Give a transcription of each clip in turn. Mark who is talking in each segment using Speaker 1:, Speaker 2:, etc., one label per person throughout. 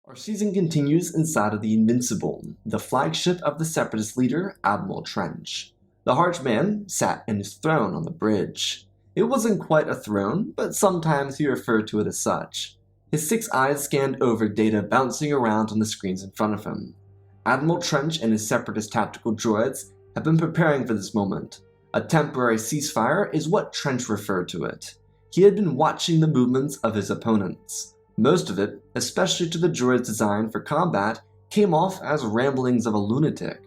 Speaker 1: Our season continues inside of the Invincible, the flagship of the Separatist leader, Admiral Trench. The Harsh Man sat in his throne on the bridge. It wasn't quite a throne, but sometimes he referred to it as such. His 6 eyes scanned over data bouncing around on the screens in front of him. Admiral Trench and his Separatist tactical droids have been preparing for this moment. A temporary ceasefire is what Trench referred to it. He had been watching the movements of his opponents. Most of it, especially to the droids designed for combat, came off as ramblings of a lunatic.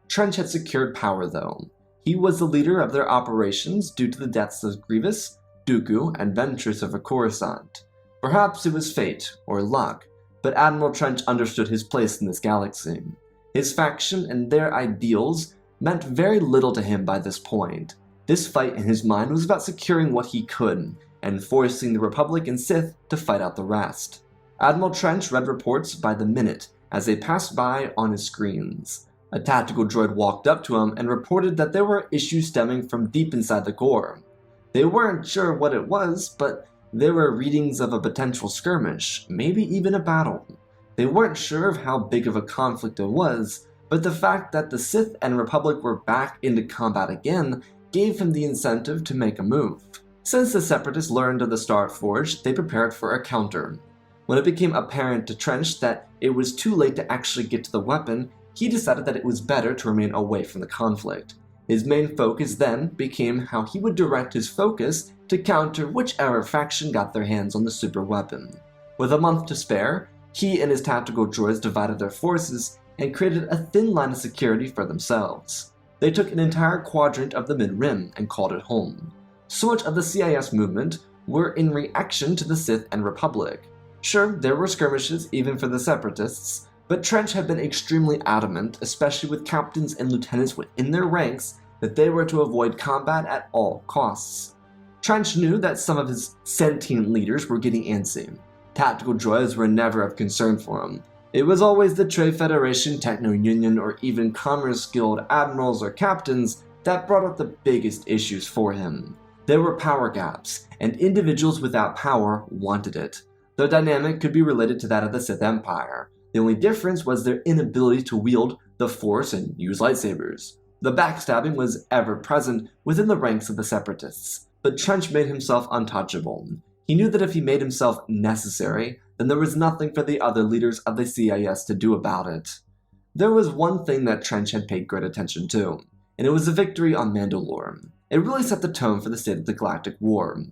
Speaker 1: Trench had secured power though. He was the leader of their operations due to the deaths of Grievous, Dooku, and Ventress over Coruscant. Perhaps it was fate, or luck, but Admiral Trench understood his place in this galaxy. His faction and their ideals meant very little to him by this point. This fight in his mind was about securing what he could, and forcing the Republic and Sith to fight out the rest. Admiral Trench read reports by the minute as they passed by on his screens. A tactical droid walked up to him and reported that there were issues stemming from deep inside the core. They weren't sure what it was, but there were readings of a potential skirmish, maybe even a battle. They weren't sure of how big of a conflict it was, but the fact that the Sith and Republic were back into combat again gave him the incentive to make a move. Since the Separatists learned of the Star Forge, they prepared for a counter. When it became apparent to Trench that it was too late to actually get to the weapon, he decided that it was better to remain away from the conflict. His main focus then became how he would direct his focus to counter whichever faction got their hands on the super weapon. With a month to spare, he and his tactical droids divided their forces and created a thin line of security for themselves. They took an entire quadrant of the Mid-Rim and called it home. So much of the CIS movement were in reaction to the Sith and Republic. Sure, there were skirmishes even for the Separatists, but Trench had been extremely adamant, especially with captains and lieutenants within their ranks, that they were to avoid combat at all costs. Trench knew that some of his sentient leaders were getting antsy. Tactical droids were never of concern for him. It was always the Trade Federation, Techno Union, or even Commerce Guild admirals or captains that brought up the biggest issues for him. There were power gaps, and individuals without power wanted it. The dynamic could be related to that of the Sith Empire. The only difference was their inability to wield the Force and use lightsabers. The backstabbing was ever present within the ranks of the Separatists, but Trench made himself untouchable. He knew that if he made himself necessary, then there was nothing for the other leaders of the CIS to do about it. There was one thing that Trench had paid great attention to, and it was the victory on Mandalore. It really set the tone for the state of the Galactic War.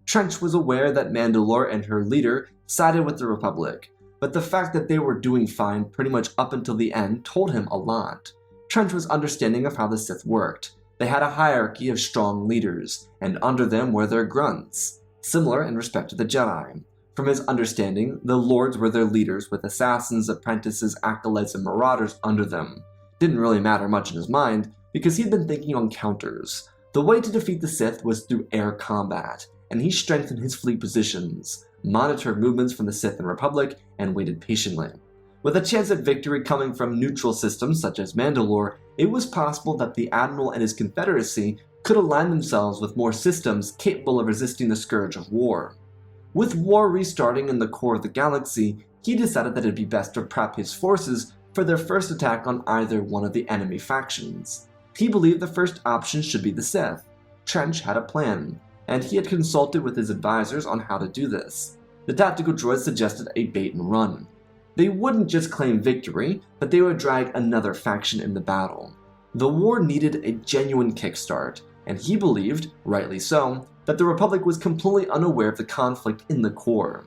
Speaker 1: Trench was aware that Mandalore and her leader sided with the Republic, but the fact that they were doing fine pretty much up until the end told him a lot. Trench was understanding of how the Sith worked. They had a hierarchy of strong leaders, and under them were their grunts, similar in respect to the Jedi. From his understanding, the Lords were their leaders with assassins, apprentices, acolytes, and marauders under them. Didn't really matter much in his mind, because he'd been thinking on counters. The way to defeat the Sith was through air combat, and he strengthened his fleet positions, monitored movements from the Sith and Republic, and waited patiently. With a chance at victory coming from neutral systems such as Mandalore, it was possible that the Admiral and his Confederacy could align themselves with more systems capable of resisting the scourge of war. With war restarting in the core of the galaxy, he decided that it'd be best to prep his forces for their first attack on either one of the enemy factions. He believed the first option should be the Sith. Trench had a plan, and he had consulted with his advisors on how to do this. The tactical droids suggested a bait and run. They wouldn't just claim victory, but they would drag another faction in the battle. The war needed a genuine kickstart, and he believed, rightly so, that the Republic was completely unaware of the conflict in the core.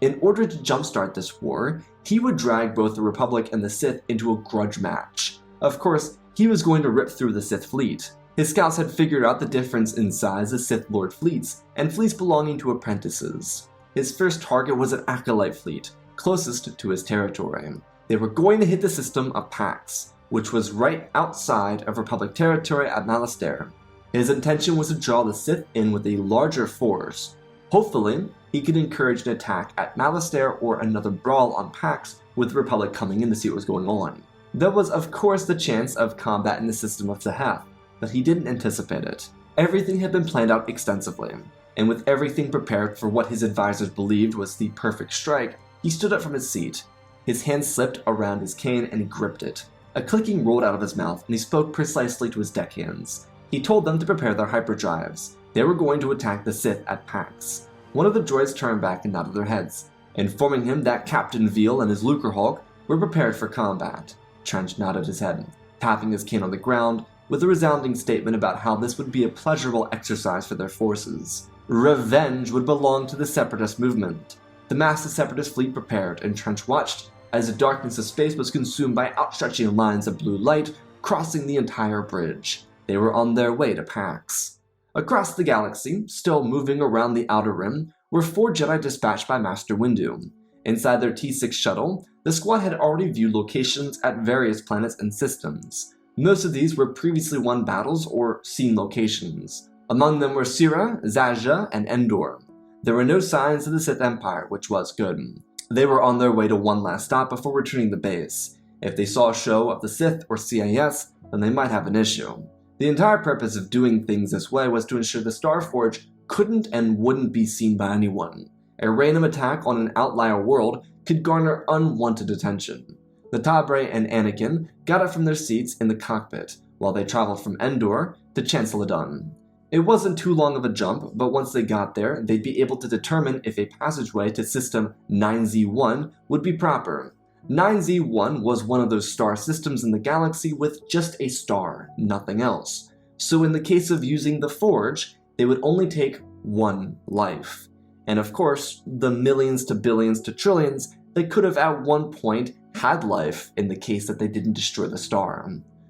Speaker 1: In order to jumpstart this war, he would drag both the Republic and the Sith into a grudge match. Of course, he was going to rip through the Sith fleet. His scouts had figured out the difference in size of Sith Lord fleets and fleets belonging to apprentices. His first target was an acolyte fleet, closest to his territory. They were going to hit the system of Pax, which was right outside of Republic territory at Malastare. His intention was to draw the Sith in with a larger force. Hopefully, he could encourage an attack at Malastare or another brawl on Pax with the Republic coming in to see what was going on. There was of course the chance of combat in the system of Sith, but he didn't anticipate it. Everything had been planned out extensively, and with everything prepared for what his advisors believed was the perfect strike, he stood up from his seat. His hand slipped around his cane and he gripped it. A clicking rolled out of his mouth and he spoke precisely to his deckhands. He told them to prepare their hyperdrives. They were going to attack the Sith at Pax. One of the droids turned back and nodded their heads, informing him that Captain Veal and his Lucrehawk were prepared for combat. Trench nodded his head, tapping his cane on the ground with a resounding statement about how this would be a pleasurable exercise for their forces. Revenge would belong to the Separatist movement. The massive Separatist fleet prepared, and Trench watched as the darkness of space was consumed by outstretching lines of blue light crossing the entire bridge. They were on their way to Pax. Across the galaxy, still moving around the Outer Rim, were 4 Jedi dispatched by Master Windu. Inside their T6 shuttle, the squad had already viewed locations at various planets and systems. Most of these were previously won battles or seen locations. Among them were Sira, Zaja, and Endor. There were no signs of the Sith Empire, which was good. They were on their way to one last stop before returning to base. If they saw a show of the Sith or CIS, then they might have an issue. The entire purpose of doing things this way was to ensure the Starforge couldn't and wouldn't be seen by anyone. A random attack on an outlier world could garner unwanted attention. Natabre and Anakin got up from their seats in the cockpit while they traveled from Endor to Chanceladon. It wasn't too long of a jump, but once they got there, they'd be able to determine if a passageway to System 9Z1 would be proper. 9Z1 was one of those star systems in the galaxy with just a star, nothing else. So in the case of using the Forge, they would only take one life. And of course, the millions to billions to trillions that could have at one point had life in the case that they didn't destroy the star.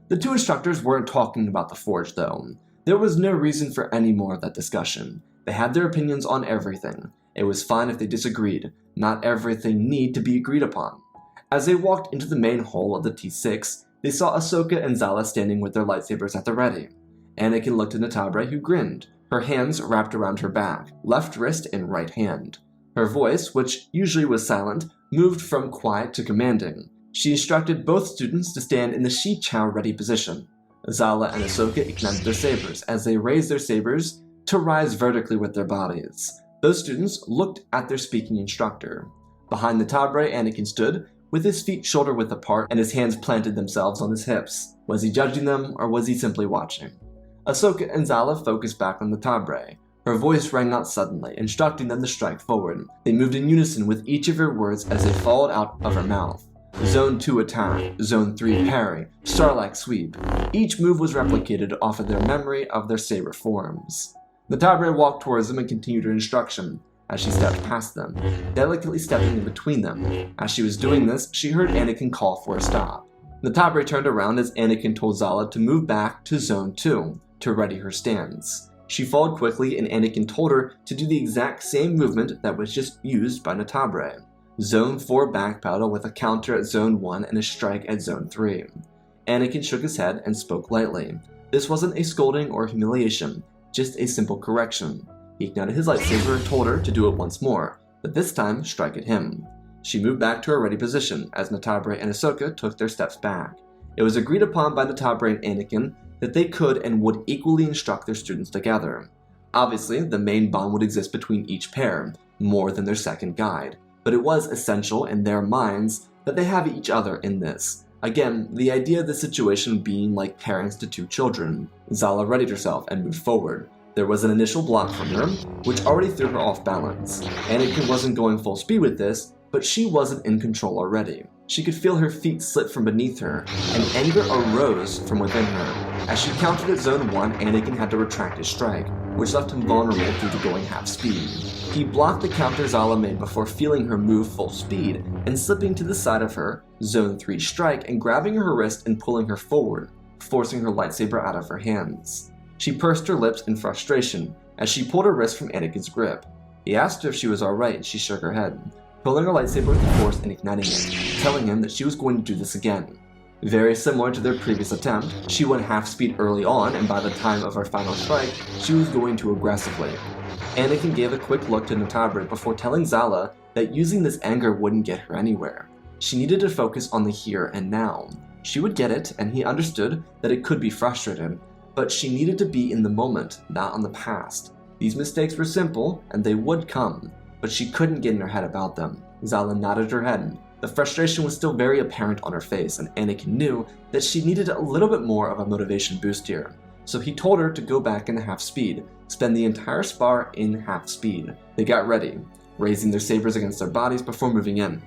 Speaker 1: The 2 instructors weren't talking about the Forge though. There was no reason for any more of that discussion. They had their opinions on everything. It was fine if they disagreed. Not everything need to be agreed upon. As they walked into the main hall of the T6, they saw Ahsoka and Zala standing with their lightsabers at the ready. Anakin looked at Natabre, who grinned, her hands wrapped around her back, left wrist and right hand. Her voice, which usually was silent, moved from quiet to commanding. She instructed both students to stand in the Shi Chao ready position. Zala and Ahsoka ignited their sabers as they raised their sabers to rise vertically with their bodies. Those students looked at their speaking instructor. Behind Natabre, Anakin stood, with his feet shoulder-width apart and his hands planted themselves on his hips. Was he judging them, or was he simply watching? Ahsoka and Zala focused back on Natabre. Her voice rang out suddenly, instructing them to strike forward. They moved in unison with each of her words as they followed out of her mouth. Zone 2 attack, Zone 3 parry, Starlight sweep. Each move was replicated off of their memory of their saber forms. Natabre walked towards them and continued her instruction as she stepped past them, delicately stepping in between them. As she was doing this, she heard Anakin call for a stop. Natabre turned around as Anakin told Zala to move back to Zone 2 to ready her stance. She followed quickly and Anakin told her to do the exact same movement that was just used by Natabre. Zone 4 backpedal with a counter at Zone 1 and a strike at Zone 3. Anakin shook his head and spoke lightly. This wasn't a scolding or humiliation, just a simple correction. He ignited his lightsaber and told her to do it once more, but this time strike at him. She moved back to her ready position as Natabre and Ahsoka took their steps back. It was agreed upon by Natabre and Anakin that they could and would equally instruct their students together. Obviously, the main bond would exist between each pair, more than their second guide, but it was essential in their minds that they have each other in this. Again, the idea of the situation being like parents to 2 children. Zala readied herself and moved forward. There was an initial block from her, which already threw her off balance. Anakin wasn't going full speed with this, but she wasn't in control already. She could feel her feet slip from beneath her, and anger arose from within her. As she countered at Zone 1, Anakin had to retract his strike, which left him vulnerable due to going half speed. He blocked the counter Zala made before feeling her move full speed, and slipping to the side of her, Zone 3 strike, and grabbing her wrist and pulling her forward, forcing her lightsaber out of her hands. She pursed her lips in frustration as she pulled her wrist from Anakin's grip. He asked her if she was alright and she shook her head, pulling her lightsaber with the force and igniting it, telling him that she was going to do this again. Very similar to their previous attempt, she went half speed early on, and by the time of her final strike, she was going too aggressively. Anakin gave a quick look to Notabrit before telling Zala that using this anger wouldn't get her anywhere. She needed to focus on the here and now. She would get it, and he understood that it could be frustrating, but she needed to be in the moment, not on the past. These mistakes were simple, and they would come, but she couldn't get in her head about them. Zala nodded her head. The frustration was still very apparent on her face, and Anakin knew that she needed a little bit more of a motivation boost here. So he told her to go back into half speed, spend the entire spar in half speed. They got ready, raising their sabers against their bodies before moving in.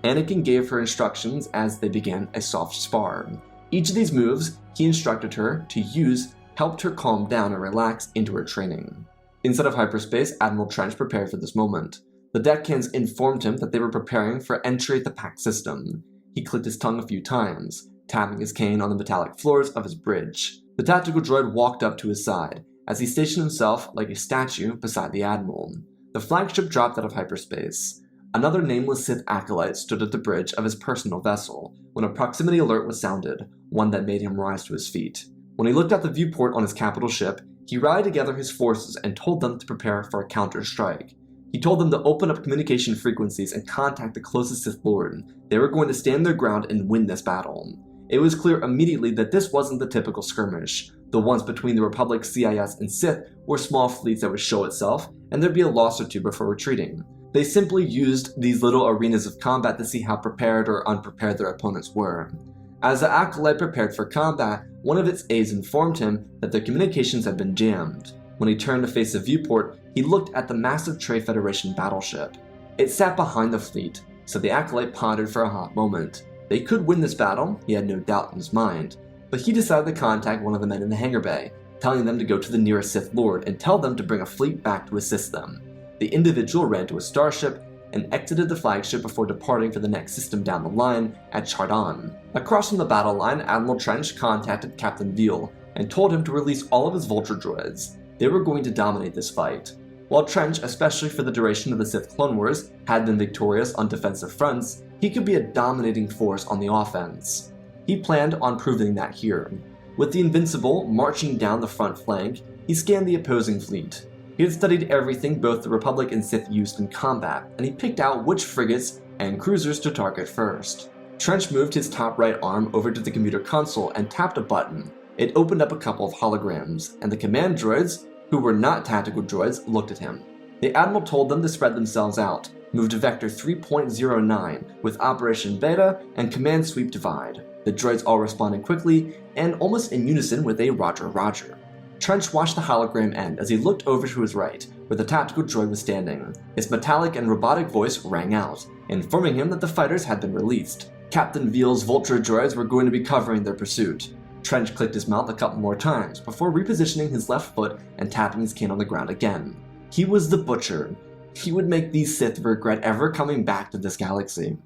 Speaker 1: Anakin gave her instructions as they began a soft spar. Each of these moves he instructed her to use helped her calm down and relax into her training. Inside of hyperspace, Admiral Trench prepared for this moment. The deckhands informed him that they were preparing for entry at the pact system. He clicked his tongue a few times, tapping his cane on the metallic floors of his bridge. The tactical droid walked up to his side, as he stationed himself like a statue beside the Admiral. The flagship dropped out of hyperspace. Another nameless Sith acolyte stood at the bridge of his personal vessel when a proximity alert was sounded, one that made him rise to his feet. When he looked at the viewport on his capital ship, he rallied together his forces and told them to prepare for a counter-strike. He told them to open up communication frequencies and contact the closest Sith Lord. They were going to stand their ground and win this battle. It was clear immediately that this wasn't the typical skirmish. The ones between the Republic, CIS, and Sith were small fleets that would show itself, and there'd be a loss or two before retreating. They simply used these little arenas of combat to see how prepared or unprepared their opponents were. As the acolyte prepared for combat, one of its aides informed him that their communications had been jammed. When he turned to face the viewport, he looked at the massive Trade Federation battleship. It sat behind the fleet, so the acolyte pondered for a hot moment. They could win this battle, he had no doubt in his mind, but he decided to contact one of the men in the hangar bay, telling them to go to the nearest Sith Lord and tell them to bring a fleet back to assist them. The individual ran to a starship and exited the flagship before departing for the next system down the line at Chardon. Across from the battle line, Admiral Trench contacted Captain Veal and told him to release all of his Vulture droids. They were going to dominate this fight. While Trench, especially for the duration of the Sith Clone Wars, had been victorious on defensive fronts, he could be a dominating force on the offense. He planned on proving that here. With the Invincible marching down the front flank, he scanned the opposing fleet. He had studied everything both the Republic and Sith used in combat, and he picked out which frigates and cruisers to target first. Trench moved his top right arm over to the computer console and tapped a button. It opened up a couple of holograms, and the command droids, who were not tactical droids, looked at him. The Admiral told them to spread themselves out, move to Vector 3.09 with Operation Beta and Command Sweep Divide. The droids all responded quickly and almost in unison with a Roger Roger. Trench watched the hologram end as he looked over to his right, where the tactical droid was standing. His metallic and robotic voice rang out, informing him that the fighters had been released. Captain Veal's Vulture droids were going to be covering their pursuit. Trench clicked his mouth a couple more times before repositioning his left foot and tapping his cane on the ground again. He was the Butcher. He would make these Sith regret ever coming back to this galaxy.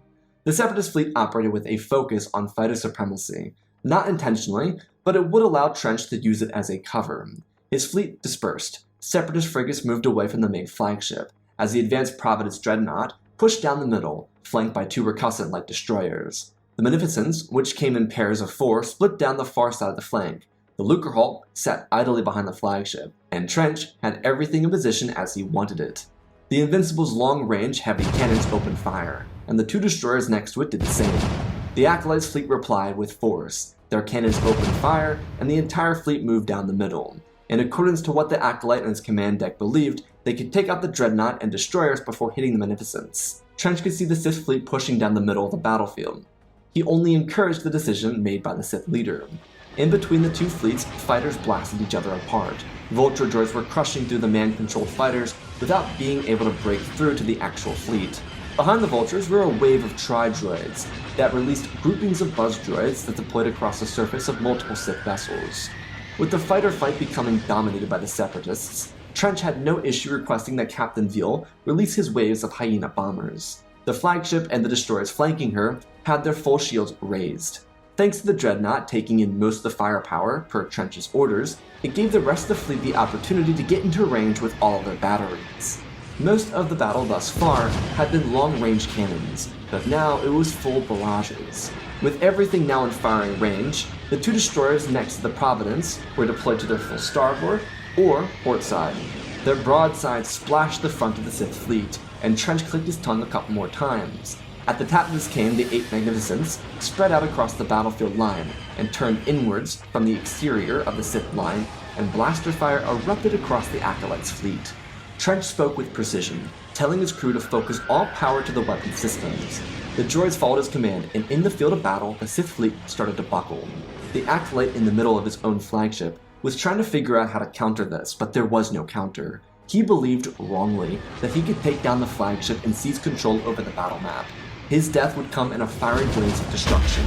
Speaker 1: The Separatist fleet operated with a focus on fighter supremacy. Not intentionally, but it would allow Trench to use it as a cover. His fleet dispersed. Separatist frigates moved away from the main flagship, as the advanced Providence Dreadnought pushed down the middle, flanked by two Recusant light destroyers. The Magnificents, which came in pairs of 4, split down the far side of the flank. The Lucrehulk sat idly behind the flagship, and Trench had everything in position as he wanted it. The Invincible's long-range heavy cannons opened fire, and the two destroyers next to it did the same. The Acolyte's fleet replied with force. Their cannons opened fire, and the entire fleet moved down the middle. In accordance to what the Acolyte and his command deck believed, they could take out the Dreadnought and destroyers before hitting the Magnificents. Trench could see the Sith fleet pushing down the middle of the battlefield. He only encouraged the decision made by the Sith leader. In between the two fleets, fighters blasted each other apart. Vulture droids were crushing through the man-controlled fighters without being able to break through to the actual fleet. Behind the Vultures were a wave of tri-droids that released groupings of buzz droids that deployed across the surface of multiple Sith vessels. With the fighter fight becoming dominated by the Separatists, Trench had no issue requesting that Captain Veal release his waves of Hyena bombers. The flagship and the destroyers flanking her had their full shields raised. Thanks to the Dreadnought taking in most of the firepower per Trench's orders, it gave the rest of the fleet the opportunity to get into range with all of their batteries. Most of the battle thus far had been long-range cannons, but now it was full barrages. With everything now in firing range, the two destroyers next to the Providence were deployed to their full starboard or port side. Their broadsides splashed the front of the Sith fleet, and Trench clicked his tongue a couple more times. At the tap of his cane, the 8 Magnificents spread out across the battlefield line and turned inwards from the exterior of the Sith line, and blaster fire erupted across the Acolyte's fleet. Trench spoke with precision, telling his crew to focus all power to the weapon systems. The droids followed his command, and in the field of battle, the Sith fleet started to buckle. The Acolyte, in the middle of his own flagship, was trying to figure out how to counter this, but there was no counter. He believed, wrongly, that he could take down the flagship and seize control over the battle map. His death would come in a fiery blaze of destruction.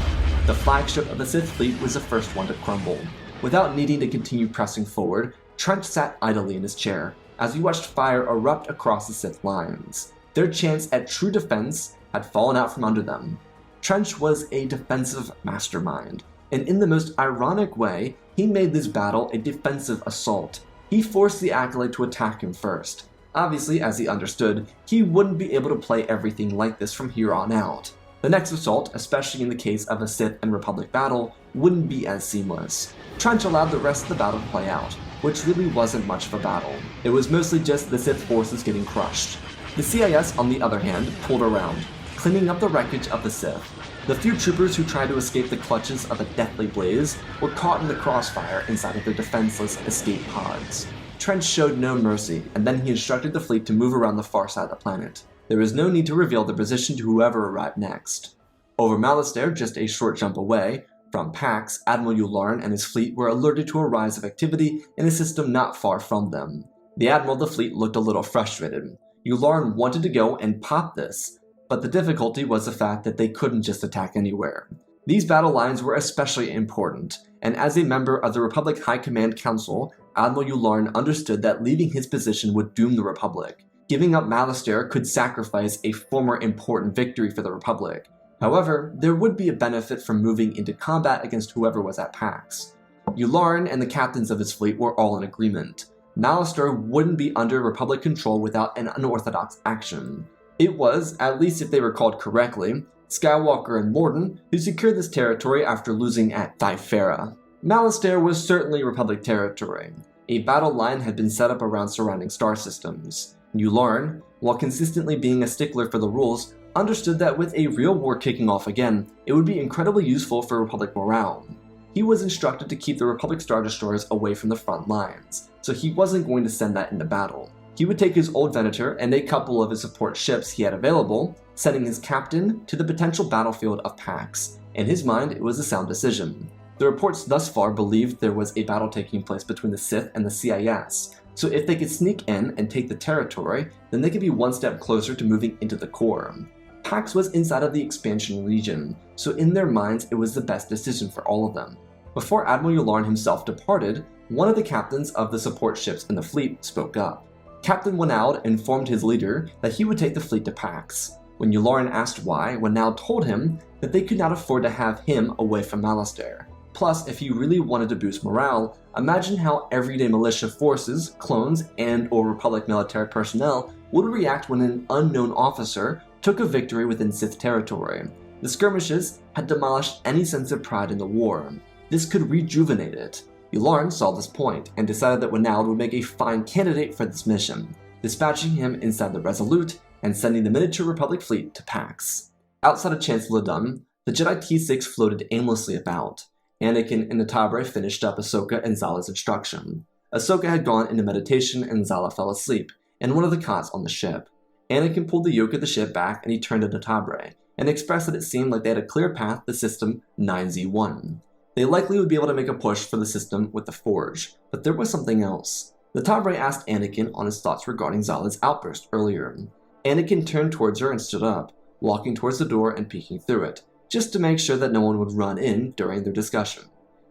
Speaker 1: The flagship of the Sith fleet was the first one to crumble. Without needing to continue pressing forward, Trench sat idly in his chair as he watched fire erupt across the Sith lines. Their chance at true defense had fallen out from under them. Trench was a defensive mastermind, and in the most ironic way, he made this battle a defensive assault. He forced the Acolyte to attack him first. Obviously, as he understood, he wouldn't be able to play everything like this from here on out. The next assault, especially in the case of a Sith and Republic battle, wouldn't be as seamless. Trench allowed the rest of the battle to play out, which really wasn't much of a battle. It was mostly just the Sith forces getting crushed. The CIS, on the other hand, pulled around, cleaning up the wreckage of the Sith. The few troopers who tried to escape the clutches of a deathly blaze were caught in the crossfire inside of their defenseless escape pods. Trench showed no mercy, and then he instructed the fleet to move around the far side of the planet. There was no need to reveal the position to whoever arrived next. Over Malastare, just a short jump away, from Pax, Admiral Yularen and his fleet were alerted to a rise of activity in a system not far from them. The Admiral of the fleet looked a little frustrated. Yularen wanted to go and pop this, but the difficulty was the fact that they couldn't just attack anywhere. These battle lines were especially important, and as a member of the Republic High Command Council, Admiral Yularen understood that leaving his position would doom the Republic. Giving up Malastare could sacrifice a former important victory for the Republic. However, there would be a benefit from moving into combat against whoever was at Pax. Yularen and the captains of his fleet were all in agreement. Malastare wouldn't be under Republic control without an unorthodox action. It was, at least if they recalled correctly, Skywalker and Morden who secured this territory after losing at Thifera. Malastare was certainly Republic territory. A battle line had been set up around surrounding star systems. Yularen, while consistently being a stickler for the rules, understood that with a real war kicking off again, it would be incredibly useful for Republic morale. He was instructed to keep the Republic Star Destroyers away from the front lines, so he wasn't going to send that into battle. He would take his old Venator and a couple of his support ships he had available, sending his captain to the potential battlefield of Pax. In his mind, it was a sound decision. The reports thus far believed there was a battle taking place between the Sith and the CIS, so if they could sneak in and take the territory, then they could be one step closer to moving into the core. Pax was inside of the expansion region, so in their minds it was the best decision for all of them. Before Admiral Yularen himself departed, one of the captains of the support ships in the fleet spoke up. Captain Wanaud informed his leader that he would take the fleet to Pax. When Yularen asked why, Wanaud told him that they could not afford to have him away from Malastare. Plus, if he really wanted to boost morale, imagine how everyday militia forces, clones, and/or Republic military personnel would react when an unknown officer took a victory within Sith territory. The skirmishes had demolished any sense of pride in the war. This could rejuvenate it. Yularen saw this point and decided that Wanaud would make a fine candidate for this mission, dispatching him inside the Resolute and sending the miniature Republic fleet to Pax. Outside of Chancellor Dun, the Jedi T6 floated aimlessly about. Anakin and Natabre finished up Ahsoka and Zala's instruction. Ahsoka had gone into meditation and Zala fell asleep in one of the cots on the ship. Anakin pulled the yoke of the ship back and he turned to Natabre and expressed that it seemed like they had a clear path to System 9Z1. They likely would be able to make a push for the system with the Forge, but there was something else. Natabre asked Anakin on his thoughts regarding Zala's outburst earlier. Anakin turned towards her and stood up, walking towards the door and peeking through it, just to make sure that no one would run in during their discussion.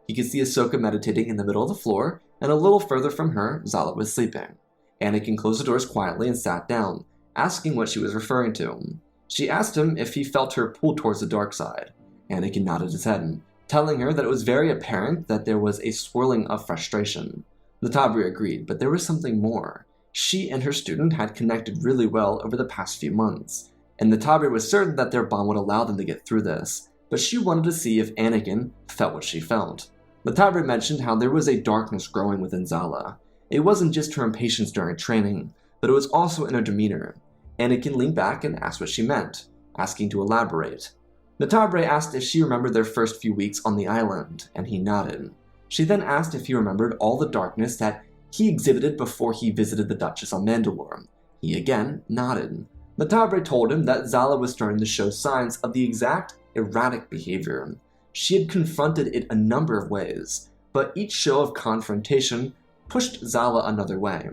Speaker 1: He could see Ahsoka meditating in the middle of the floor, and a little further from her, Zala was sleeping. Anakin closed the doors quietly and sat down, asking what she was referring to. She asked him if he felt her pulled towards the dark side. Anakin nodded his head, telling her that it was very apparent that there was a swirling of frustration. Natabre agreed, but there was something more. She and her student had connected really well over the past few months, and Natabre was certain that their bond would allow them to get through this. but she wanted to see if Anakin felt what she felt. The Tabre mentioned how there was a darkness growing within Zala. It wasn't just her impatience during training, but it was also in her demeanor. Anakin leaned back and asked what she meant, asking to elaborate. The Tabre asked if she remembered their first few weeks on the island, and he nodded. She then asked if he remembered all the darkness that he exhibited before he visited the Duchess on Mandalore. He again nodded. The Tabre told him that Zala was starting to show signs of the exact erratic behavior. She had confronted it a number of ways, but each show of confrontation pushed Zala another way.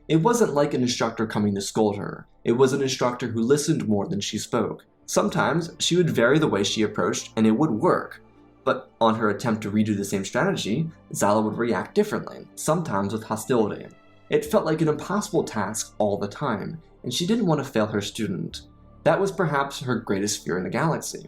Speaker 1: It wasn't like an instructor coming to scold her. It was an instructor who listened more than she spoke. Sometimes she would vary the way she approached and it would work, but on her attempt to redo the same strategy, Zala would react differently, sometimes with hostility. It felt like an impossible task all the time, and she didn't want to fail her student. That was perhaps her greatest fear in the galaxy.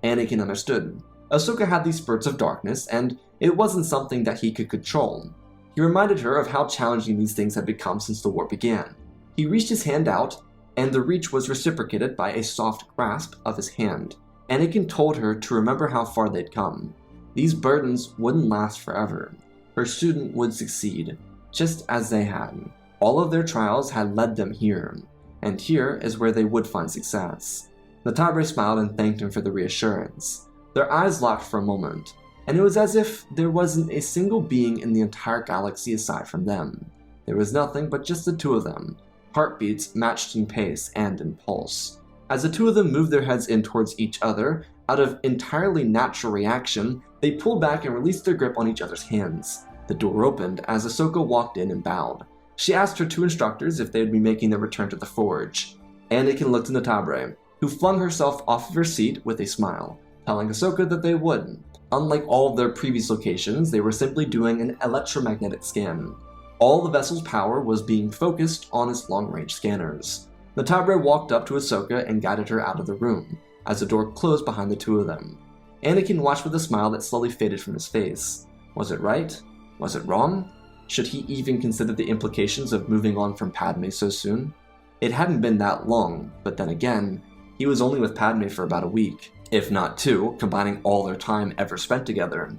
Speaker 1: Anakin understood. Ahsoka had these spurts of darkness, and it wasn't something that he could control. He reminded her of how challenging these things had become since the war began. He reached his hand out, and the reach was reciprocated by a soft grasp of his hand. Anakin told her to remember how far they'd come. These burdens wouldn't last forever. Her student would succeed, just as they had. All of their trials had led them here, and here is where they would find success. The Tabre smiled and thanked him for the reassurance. Their eyes locked for a moment, and it was as if there wasn't a single being in the entire galaxy aside from them. There was nothing but just the two of them, heartbeats matched in pace and in pulse. As the two of them moved their heads in towards each other, out of entirely natural reaction, they pulled back and released their grip on each other's hands. The door opened as Ahsoka walked in and bowed. She asked her two instructors if they would be making their return to the forge. Anakin looked in the Tabre, who flung herself off of her seat with a smile, telling Ahsoka that they would. Unlike all of their previous locations, they were simply doing an electromagnetic scan. All the vessel's power was being focused on its long-range scanners. The Tabre walked up to Ahsoka and guided her out of the room, as the door closed behind the two of them. Anakin watched with a smile that slowly faded from his face. Was it right? Was it wrong? Should he even consider the implications of moving on from Padme so soon? It hadn't been that long, but then again, he was only with Padme for about a week, if not two, combining all their time ever spent together.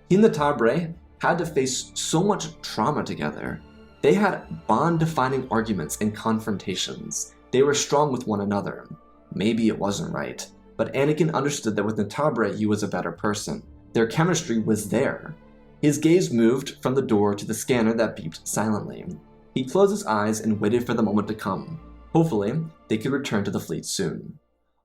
Speaker 1: He and the Tabre had to face so much trauma together. They had bond-defining arguments and confrontations. They were strong with one another. Maybe it wasn't right, but Anakin understood that with the Tabre he was a better person. Their chemistry was there. His gaze moved from the door to the scanner that beeped silently. He closed his eyes and waited for the moment to come. Hopefully, they could return to the fleet soon.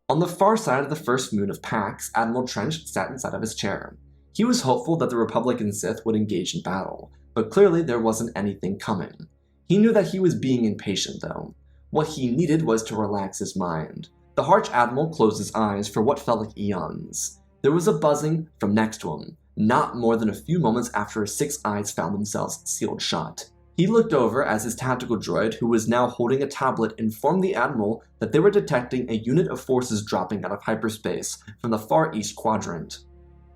Speaker 1: On the far side of the first moon of Pax, Admiral Trench sat inside of his chair. He was hopeful that the Republic and Sith would engage in battle, but clearly there wasn't anything coming. He knew that he was being impatient, though. What he needed was to relax his mind. The Arch Admiral closed his eyes for what felt like eons. There was a buzzing from next to him, not more than a few moments after his 6 eyes found themselves sealed shut. He looked over as his tactical droid, who was now holding a tablet, informed the Admiral that they were detecting a unit of forces dropping out of hyperspace from the far east quadrant.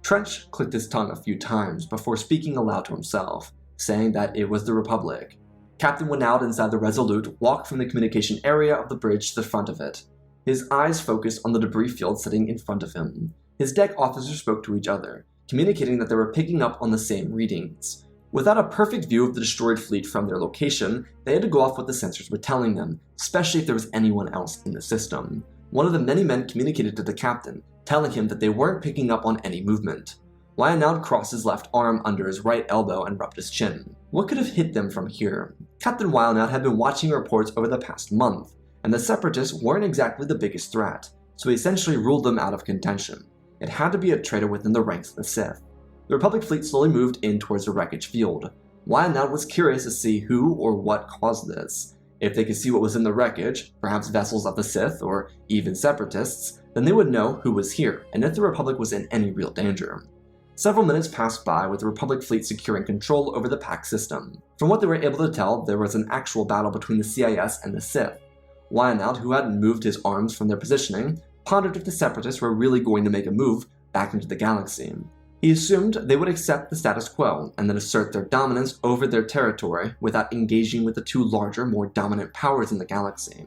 Speaker 1: Trench clicked his tongue a few times before speaking aloud to himself, saying that it was the Republic. Captain Winaud inside the Resolute walked from the communication area of the bridge to the front of it. His eyes focused on the debris field sitting in front of him. His deck officers spoke to each other, communicating that they were picking up on the same readings. Without a perfect view of the destroyed fleet from their location, they had to go off what the sensors were telling them, especially if there was anyone else in the system. One of the many men communicated to the captain, telling him that they weren't picking up on any movement. Winaud crossed his left arm under his right elbow and rubbed his chin. What could have hit them from here? Captain Winaud had been watching reports over the past month, and the Separatists weren't exactly the biggest threat, so he essentially ruled them out of contention. It had to be a traitor within the ranks of the Sith. The Republic fleet slowly moved in towards the wreckage field. Winaud was curious to see who or what caused this. If they could see what was in the wreckage, perhaps vessels of the Sith or even Separatists, then they would know who was here and if the Republic was in any real danger. Several minutes passed by with the Republic fleet securing control over the Pax system. From what they were able to tell, there was an actual battle between the CIS and the Sith. Winaud, who hadn't moved his arms from their positioning, pondered if the Separatists were really going to make a move back into the galaxy. He assumed they would accept the status quo and then assert their dominance over their territory without engaging with the two larger, more dominant powers in the galaxy.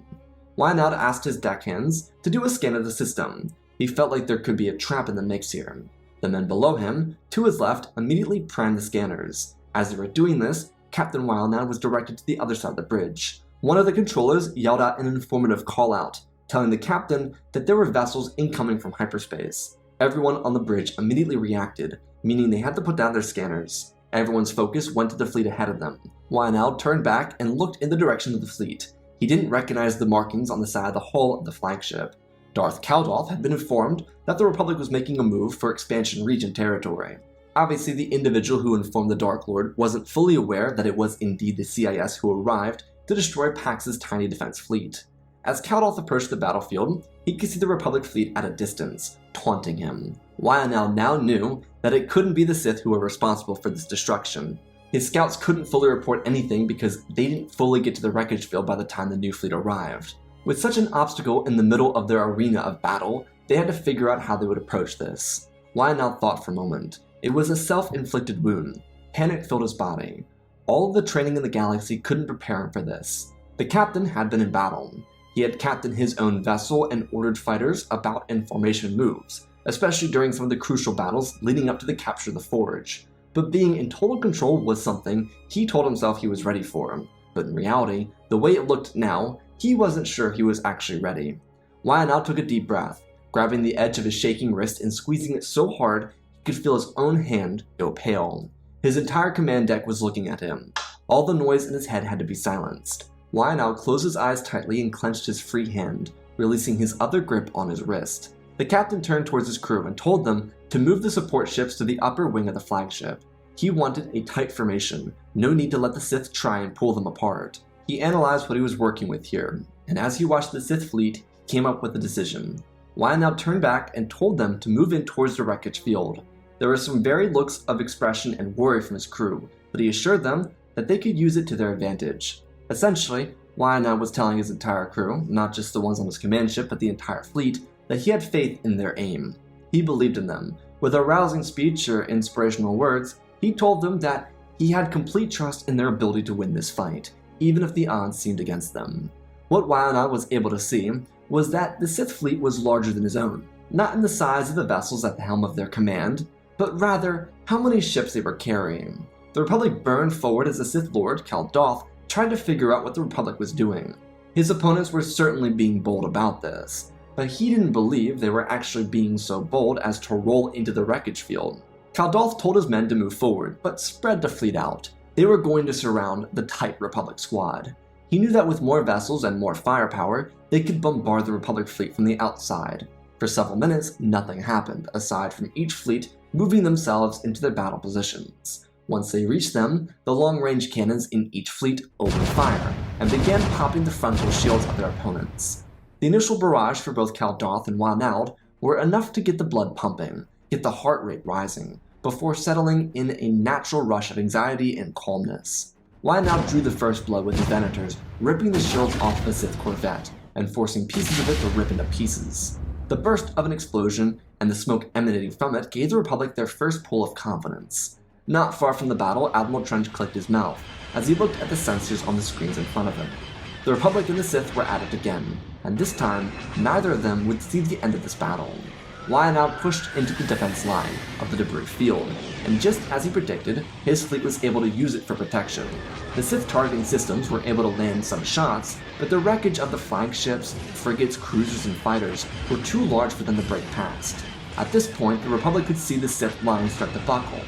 Speaker 1: Winaud asked his deckhands to do a scan of the system. He felt like there could be a trap in the mix here. The men below him, to his left, immediately primed the scanners. As they were doing this, Captain Wildnow was directed to the other side of the bridge. One of the controllers yelled out an informative call-out, telling the captain that there were vessels incoming from hyperspace. Everyone on the bridge immediately reacted, meaning they had to put down their scanners. Everyone's focus went to the fleet ahead of them. Wildnow turned back and looked in the direction of the fleet. He didn't recognize the markings on the side of the hull of the flagship. Darth Caldolf had been informed that the Republic was making a move for expansion region territory. Obviously, the individual who informed the Dark Lord wasn't fully aware that it was indeed the CIS who arrived to destroy Pax's tiny defense fleet. As Caldolf approached the battlefield, he could see the Republic fleet at a distance, taunting him. Wildnow now knew that it couldn't be the Sith who were responsible for this destruction. His scouts couldn't fully report anything because they didn't fully get to the wreckage field by the time the new fleet arrived. With such an obstacle in the middle of their arena of battle, they had to figure out how they would approach this. Wildnow thought for a moment. It was a self-inflicted wound. Panic filled his body. All of the training in the galaxy couldn't prepare him for this. The captain had been in battle. He had captained his own vessel and ordered fighters about in formation moves, especially during some of the crucial battles leading up to the capture of the Forge. But being in total control was something he told himself he was ready for. But in reality, the way it looked now, he wasn't sure he was actually ready. Wildnow took a deep breath, grabbing the edge of his shaking wrist and squeezing it so hard he could feel his own hand go pale. His entire command deck was looking at him. All the noise in his head had to be silenced. Wildnow closed his eyes tightly and clenched his free hand, releasing his other grip on his wrist. The captain turned towards his crew and told them to move the support ships to the upper wing of the flagship. He wanted a tight formation, no need to let the Sith try and pull them apart. He analyzed what he was working with here, and as he watched the Sith fleet, he came up with a decision. Wildnow turned back and told them to move in towards the wreckage field. There were some varied looks of expression and worry from his crew, but he assured them that they could use it to their advantage. Essentially, Wildnow was telling his entire crew, not just the ones on his command ship but the entire fleet, that he had faith in their aim. He believed in them. With a rousing speech or inspirational words, he told them that he had complete trust in their ability to win this fight, even if the odds seemed against them. What Wildnow was able to see was that the Sith fleet was larger than his own, not in the size of the vessels at the helm of their command, but rather how many ships they were carrying. The Republic burned forward as the Sith Lord, Cal Doth, tried to figure out what the Republic was doing. His opponents were certainly being bold about this, but he didn't believe they were actually being so bold as to roll into the wreckage field. Caldolf told his men to move forward, but spread the fleet out. They were going to surround the tight Republic squad. He knew that with more vessels and more firepower, they could bombard the Republic fleet from the outside. For several minutes, nothing happened, aside from each fleet moving themselves into their battle positions. Once they reached them, the long-range cannons in each fleet opened fire, and began popping the frontal shields of their opponents. The initial barrage for both Cal Doth and Wildnow were enough to get the blood pumping, get the heart rate rising, before settling in a natural rush of anxiety and calmness. Wildnow drew the first blow with his Venators, ripping the shields off the Sith Corvette, and forcing pieces of it to rip into pieces. The burst of an explosion and the smoke emanating from it gave the Republic their first pull of confidence. Not far from the battle, Admiral Trench clicked his mouth, as he looked at the sensors on the screens in front of him. The Republic and the Sith were at it again, and this time, neither of them would see the end of this battle. Wildnow pushed into the defense line of the debris field, and just as he predicted, his fleet was able to use it for protection. The Sith targeting systems were able to land some shots, but the wreckage of the flagships, frigates, cruisers, and fighters were too large for them to break past. At this point, the Republic could see the Sith line start to buckle.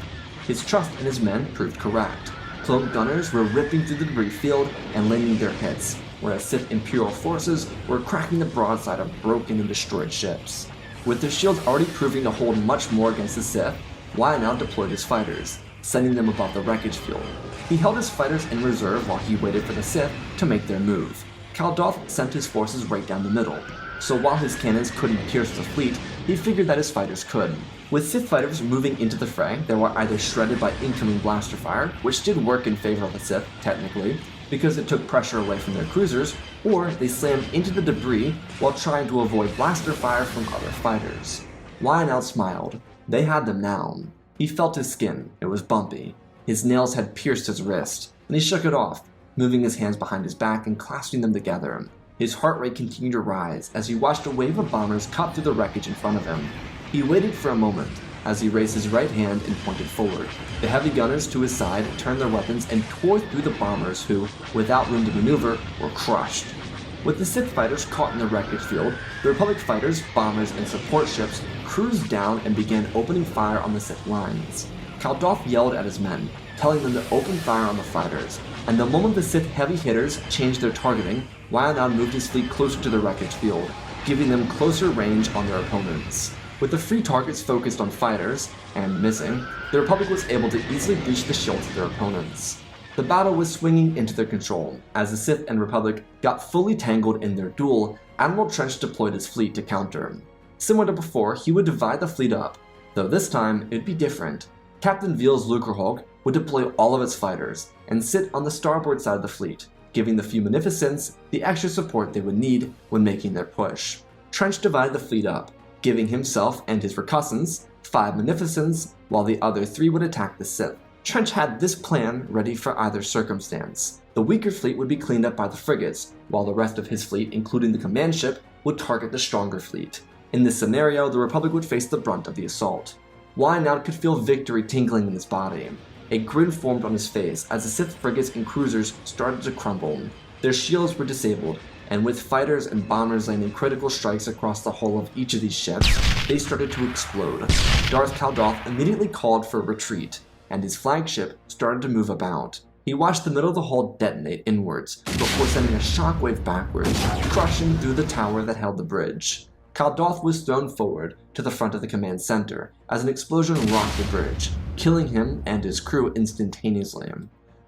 Speaker 1: His trust in his men proved correct. Cloaked gunners were ripping through the debris field and landing their hits, whereas Sith Imperial forces were cracking the broadside of broken and destroyed ships. With their shields already proving to hold much more against the Sith, Wildnow deployed his fighters, sending them above the wreckage field. He held his fighters in reserve while he waited for the Sith to make their move. Cal Doth sent his forces right down the middle, so while his cannons couldn't pierce the fleet, he figured that his fighters could. With Sith fighters moving into the fray, they were either shredded by incoming blaster fire, which did work in favor of the Sith, technically, because it took pressure away from their cruisers, or they slammed into the debris while trying to avoid blaster fire from other fighters. Wildnow smiled. They had them now. He felt his skin. It was bumpy. His nails had pierced his wrist, and he shook it off, moving his hands behind his back and clasping them together. His heart rate continued to rise as he watched a wave of bombers cut through the wreckage in front of him. He waited for a moment as he raised his right hand and pointed forward. The heavy gunners to his side turned their weapons and tore through the bombers who, without room to maneuver, were crushed. With the Sith fighters caught in the wreckage field, the Republic fighters, bombers, and support ships cruised down and began opening fire on the Sith lines. Caldoth yelled at his men, telling them to open fire on the fighters, and the moment the Sith heavy hitters changed their targeting, Wyanad moved his fleet closer to the wreckage field, giving them closer range on their opponents. With the free targets focused on fighters, and missing, the Republic was able to easily breach the shields of their opponents. The battle was swinging into their control. As the Sith and Republic got fully tangled in their duel, Admiral Trench deployed his fleet to counter. Similar to before, he would divide the fleet up, though this time it'd be different. Captain Veal's Lucrehulk would deploy all of its fighters and sit on the starboard side of the fleet, giving the few Munificents the extra support they would need when making their push. Trench divided the fleet up, giving himself and his recussants 5 Munificents, while the other 3 would attack the Sith. Trench had this plan ready for either circumstance. The weaker fleet would be cleaned up by the frigates, while the rest of his fleet, including the command ship, would target the stronger fleet. In this scenario, the Republic would face the brunt of the assault. Wyanad could feel victory tingling in his body. A grin formed on his face as the Sith frigates and cruisers started to crumble. Their shields were disabled, and with fighters and bombers landing critical strikes across the hull of each of these ships, they started to explode. Darth Caldoth immediately called for a retreat, and his flagship started to move about. He watched the middle of the hull detonate inwards, before sending a shockwave backwards, crushing through the tower that held the bridge. Caldoth was thrown forward to the front of the command center as an explosion rocked the bridge, killing him and his crew instantaneously.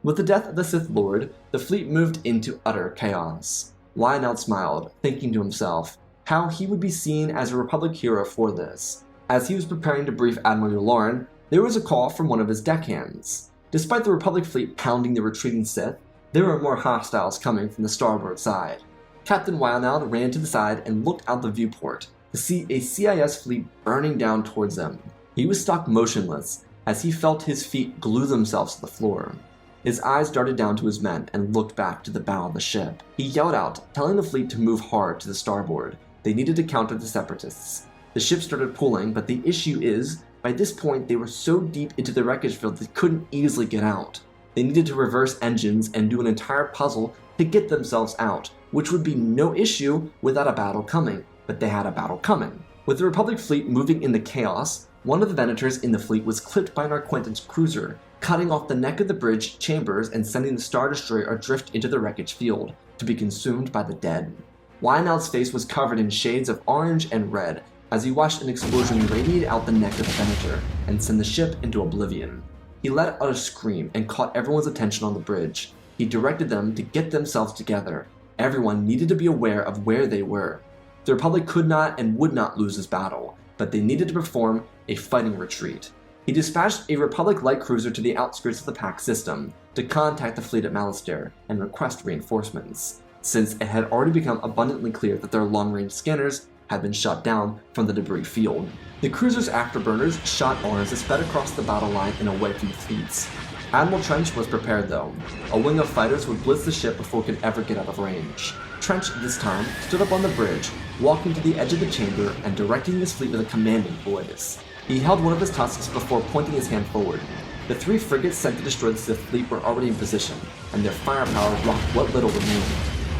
Speaker 1: With the death of the Sith Lord, the fleet moved into utter chaos. Wyanad smiled, thinking to himself how he would be seen as a Republic hero for this. As he was preparing to brief Admiral Yularen, there was a call from one of his deckhands. Despite the Republic fleet pounding the retreating Sith, there were more hostiles coming from the starboard side. Captain Wyanad ran to the side and looked out the viewport to see a CIS fleet burning down towards them. He was stuck motionless as he felt his feet glue themselves to the floor. His eyes darted down to his men and looked back to the bow of the ship. He yelled out, telling the fleet to move hard to the starboard. They needed to counter the Separatists. The ship started pulling, but the issue is, by this point they were so deep into the wreckage field they couldn't easily get out. They needed to reverse engines and do an entire puzzle to get themselves out, which would be no issue without a battle coming, but they had a battle coming. With the Republic fleet moving in the chaos, one of the Venators in the fleet was clipped by an Arquentan's cruiser, cutting off the neck of the bridge chambers and sending the Star Destroyer adrift into the wreckage field, to be consumed by the dead. Wyanad's face was covered in shades of orange and red as he watched an explosion radiate out the neck of the Venator and send the ship into oblivion. He let out a scream and caught everyone's attention on the bridge. He directed them to get themselves together. Everyone needed to be aware of where they were. The Republic could not and would not lose this battle, but they needed to perform a fighting retreat. He dispatched a Republic light cruiser to the outskirts of the Pact system to contact the fleet at Malastare and request reinforcements, since it had already become abundantly clear that their long-range scanners had been shut down from the debris field. The cruiser's afterburners shot auras that sped across the battle line and away from the fleets. Admiral Trench was prepared though. A wing of fighters would blitz the ship before it could ever get out of range. Trench, this time, stood up on the bridge, walking to the edge of the chamber and directing his fleet with a commanding voice. He held one of his tusks before pointing his hand forward. The 3 frigates sent to destroy the Sith fleet were already in position, and their firepower rocked what little remained.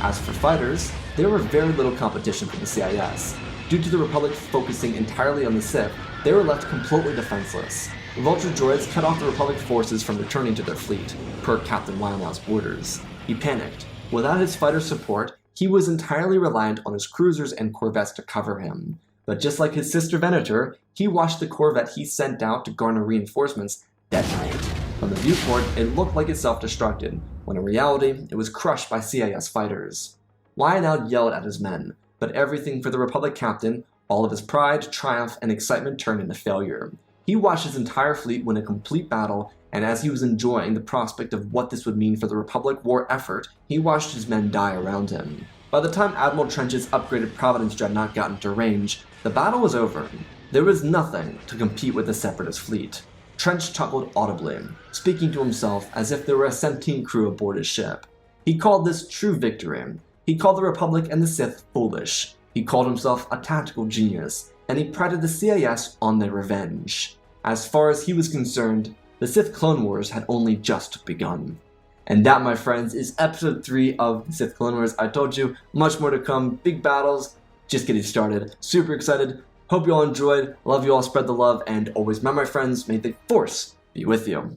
Speaker 1: As for fighters, there were very little competition for the CIS. Due to the Republic focusing entirely on the Sith, they were left completely defenseless. Vulture droids cut off the Republic forces from returning to their fleet, per Captain Wyanad's orders. He panicked. Without his fighter support, he was entirely reliant on his cruisers and corvettes to cover him. But just like his sister Venator, he watched the corvette he sent out to garner reinforcements detonate. From the viewport, it looked like it self-destructed, when in reality, it was crushed by CIS fighters. Wyanad yelled at his men, but everything for the Republic captain, all of his pride, triumph, and excitement turned into failure. He watched his entire fleet win a complete battle, and as he was enjoying the prospect of what this would mean for the Republic war effort, he watched his men die around him. By the time Admiral Trench's upgraded Providence dreadnought got into range, the battle was over. There was nothing to compete with the Separatist fleet. Trench chuckled audibly, speaking to himself as if there were a sentient crew aboard his ship. He called this true victory, He called the Republic and the Sith foolish. He called himself a tactical genius, and he prided the CIS on their revenge. As far as he was concerned, the Sith Clone Wars had only just begun. And that, my friends, is episode 3 of the Sith Clone Wars. I told you, much more to come, big battles, just getting started. Super excited. Hope you all enjoyed. Love you all, spread the love, and always remember, my friends, may the Force be with you.